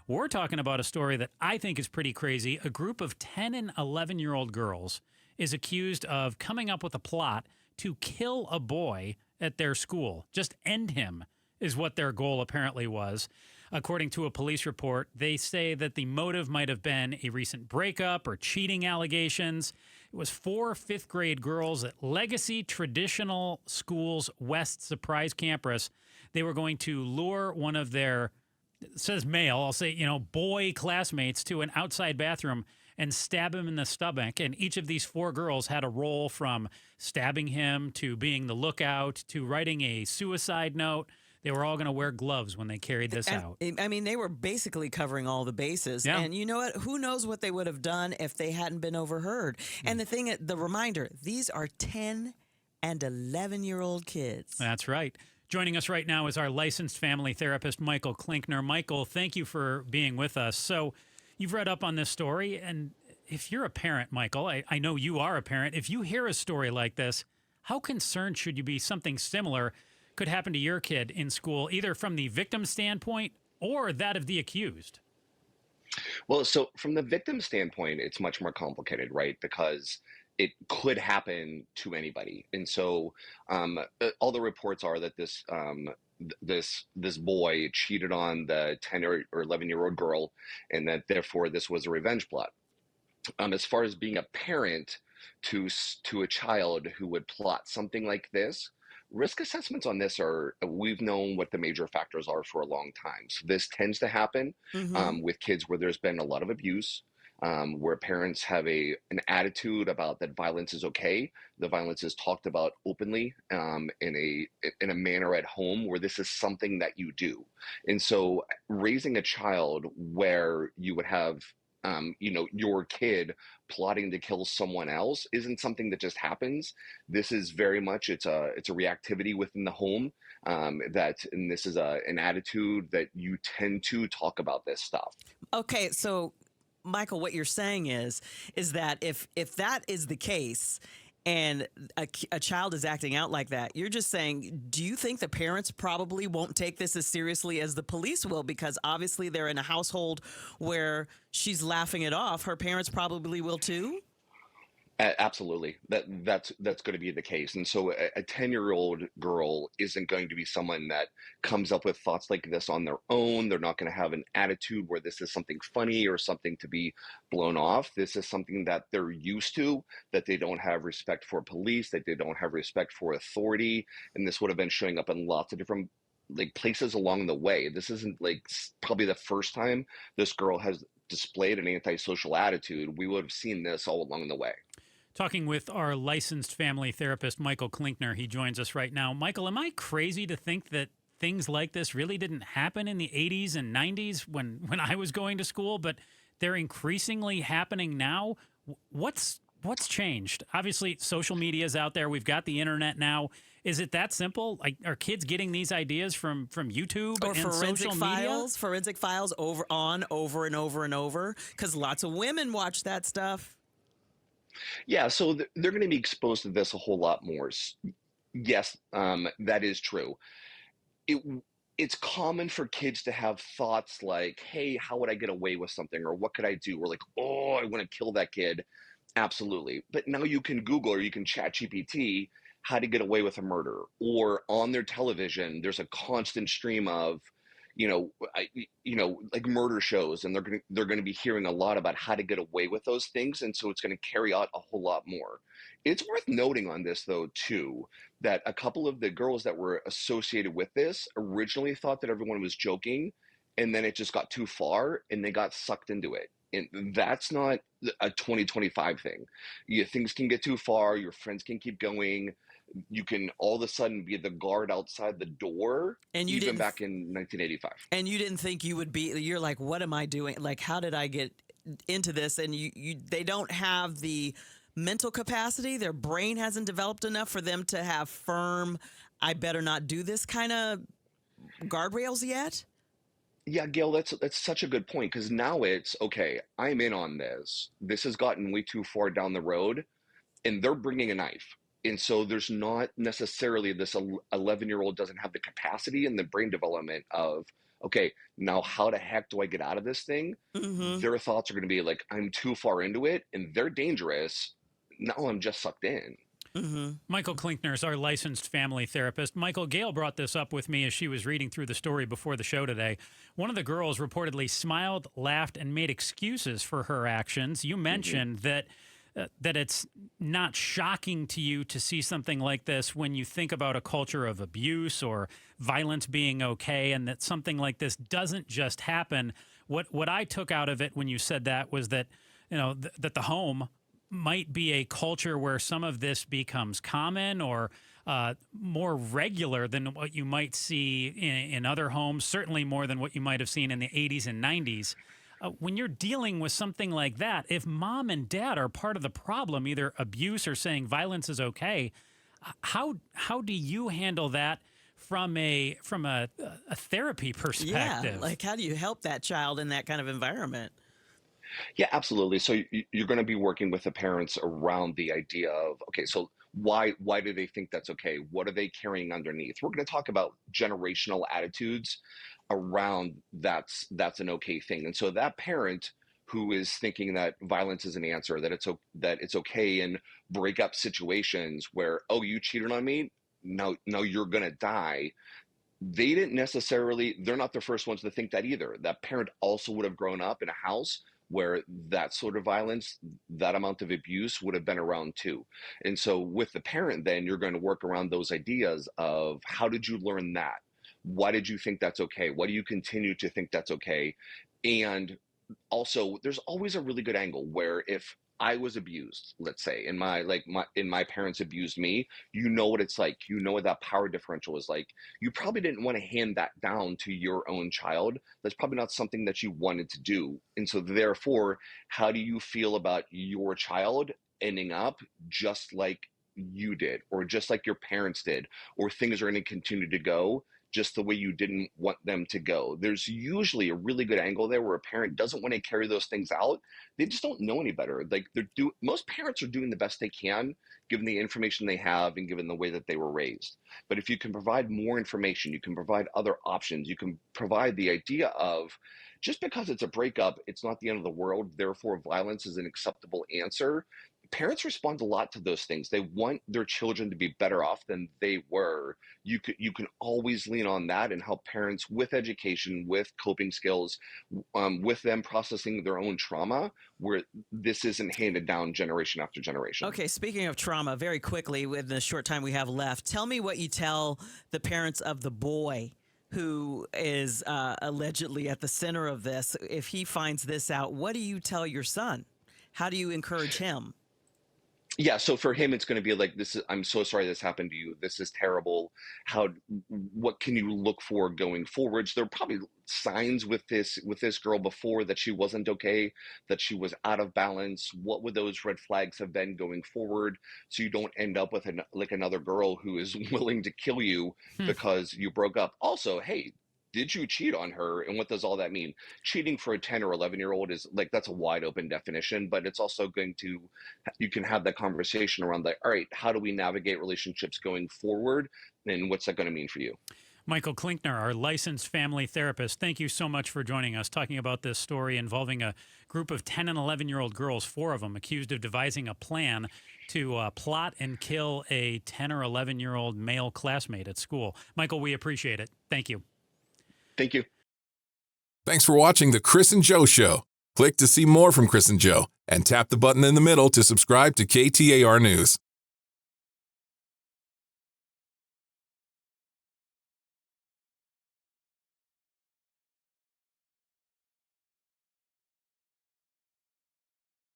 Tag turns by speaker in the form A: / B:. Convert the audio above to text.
A: We're talking about a story that I think is pretty crazy. A group of 10 and 11-year-old girls is accused of coming up with a plot to kill a boy at their school. Just end him is what their goal apparently was. According to a police report, they say that the motive might have been a recent breakup or cheating allegations. It was 4 fifth-grade girls at Legacy Traditional Schools West Surprise Campus. They were going to lure one of their, it says male, I'll say, boy classmates to an outside bathroom and stab him in the stomach. And each of these 4 girls had a role, from stabbing him to being the lookout to writing a suicide note. They were all going to wear gloves when they carried this out.
B: I mean, they were basically covering all the bases.
A: Yeah.
B: And you know what? Who knows what they would have done if they hadn't been overheard. And the reminder, these are 10 and 11-year-old kids.
A: That's right. Joining us right now is our licensed family therapist, Michael Klinkner. Michael, thank you for being with us. So you've read up on this story, and if you're a parent, Michael, I know you are a parent. If you hear a story like this, how concerned should you be something similar could happen to your kid in school, either from the victim's standpoint or that of the accused?
C: Well, so from the victim standpoint, it's much more complicated, right? Because it could happen to anybody. And so all the reports are that this boy cheated on the 10 or 11-year-old girl, and that therefore this was a revenge plot. As far as being a parent to a child who would plot something like this, risk assessments on this we've known what the major factors are for a long time. So this tends to happen with kids where there's been a lot of abuse, where parents have an attitude about that violence is okay. The violence is talked about openly in a manner at home where this is something that you do. And so raising a child where you would have your kid plotting to kill someone else isn't something that just happens. This is very much, it's a reactivity within the home, and this is an attitude that you tend to talk about this stuff.
B: Okay, so Michael, what you're saying is that if that is the case, and a child is acting out like that, you're just saying, do you think the parents probably won't take this as seriously as the police will? Because obviously they're in a household where she's laughing it off. Her parents probably will too?
C: Absolutely. That's going to be the case. And so a 10-year-old girl isn't going to be someone that comes up with thoughts like this on their own. They're not going to have an attitude where this is something funny or something to be blown off. This is something that they're used to, that they don't have respect for police, that they don't have respect for authority. And this would have been showing up in lots of different places along the way. This isn't probably the first time this girl has displayed an antisocial attitude. We would have seen this all along the way.
A: Talking with our licensed family therapist, Michael Klinkner. He joins us right now. Michael, am I crazy to think that things like this really didn't happen in the 80s and 90s when I was going to school, but they're increasingly happening now? What's changed? Obviously, social media is out there. We've got the internet now. Is it that simple? Are kids getting these ideas from YouTube
B: or
A: and social media?
B: Forensic files over and over? Because lots of women watch that stuff.
C: Yeah, so they're going to be exposed to this a whole lot more. Yes, that is true. It's common for kids to have thoughts like, hey, how would I get away with something? Or what could I do? Or like, oh, I want to kill that kid. Absolutely. But now you can Google or you can chat GPT how to get away with a murder. Or on their television, there's a constant stream of like murder shows, and they're going to be hearing a lot about how to get away with those things, and so it's going to carry out a whole lot more. It's worth noting on this, though, too, that a couple of the girls that were associated with this originally thought that everyone was joking, and then it just got too far, and they got sucked into it. And that's not a 2025 thing. Things can get too far. Your friends can keep going. You can all of a sudden be the guard outside the door, and even back in 1985.
B: And you didn't think you would be, you're like, what am I doing? Like, how did I get into this? And they don't have the mental capacity. Their brain hasn't developed enough for them to have firm, I better not do this kind of guardrails yet.
C: Yeah, Gail, that's such a good point, because now it's, okay, I'm in on this. This has gotten way too far down the road, and they're bringing a knife. And so there's not necessarily this 11-year-old doesn't have the capacity and the brain development of okay, now how the heck do I get out of this thing?
B: Mm-hmm.
C: Their thoughts are going to be like, I'm too far into it and they're dangerous. Now I'm just sucked in.
B: Mm-hmm.
A: Michael Klinkner is our licensed family therapist. Michael, Gail brought this up with me as she was reading through the story before the show today. One of the girls reportedly smiled, laughed, and made excuses for her actions. You mentioned that it's not shocking to you to see something like this when you think about a culture of abuse or violence being okay, and that something like this doesn't just happen. What I took out of it when you said that was that, that the home might be a culture where some of this becomes common or more regular than what you might see in other homes, certainly more than what you might have seen in the 80s and 90s. When you're dealing with something like that, if mom and dad are part of the problem, either abuse or saying violence is okay, how do you handle that from a therapy perspective?
B: Yeah, like how do you help that child in that kind of environment?
C: Yeah, absolutely. So you're going to be working with the parents around the idea of, okay, so why do they think that's okay? What are they carrying underneath? We're going to talk about generational attitudes around that's an okay thing. And so that parent who is thinking that violence is an answer, that it's okay in breakup situations where, oh, you cheated on me, now you're going to die. They're not the first ones to think that either. That parent also would have grown up in a house where that sort of violence, that amount of abuse would have been around too. And so with the parent, then you're going to work around those ideas of, how did you learn that? Why did you think that's okay? Why do you continue to think that's okay? And also, there's always a really good angle where if I was abused, let's say, my parents abused me, you know what it's like. You know what that power differential is like. You probably didn't want to hand that down to your own child. That's probably not something that you wanted to do. And so therefore, how do you feel about your child ending up just like you did, or just like your parents did, or things are going to continue to go just the way you didn't want them to go? There's usually a really good angle there where a parent doesn't want to carry those things out. They just don't know any better. Like most parents are doing the best they can, given the information they have and given the way that they were raised. But if you can provide more information, you can provide other options, you can provide the idea of, just because it's a breakup, it's not the end of the world, therefore violence is an acceptable answer. Parents respond a lot to those things. They want their children to be better off than they were. You can always lean on that and help parents with education, with coping skills, with them processing their own trauma, where this isn't handed down generation after generation.
B: Okay, speaking of trauma, very quickly, with the short time we have left, tell me what you tell the parents of the boy who is allegedly at the center of this. If he finds this out, what do you tell your son? How do you encourage him?
C: Yeah, so for him, it's going to be like, I'm so sorry this happened to you. This is terrible. What can you look for going forwards? There are probably signs with this girl before that she wasn't okay, that she was out of balance. What would those red flags have been going forward, so you don't end up with another girl who is willing to kill you because you broke up? Also, hey, did you cheat on her? And what does all that mean? Cheating for a 10 or 11-year-old is like, that's a wide open definition, but it's also you can have that conversation around all right, how do we navigate relationships going forward? And what's that going to mean for you?
A: Michael Klinkner, our licensed family therapist, thank you so much for joining us, talking about this story involving a group of 10 and 11-year-old girls, 4 of them, accused of devising a plan to plot and kill a 10 or 11-year-old male classmate at school. Michael, we appreciate it. Thank you.
C: Thank you.
D: Thanks for watching The Chris and Joe Show. Click to see more from Chris and Joe and tap the button in the middle to subscribe to KTAR News.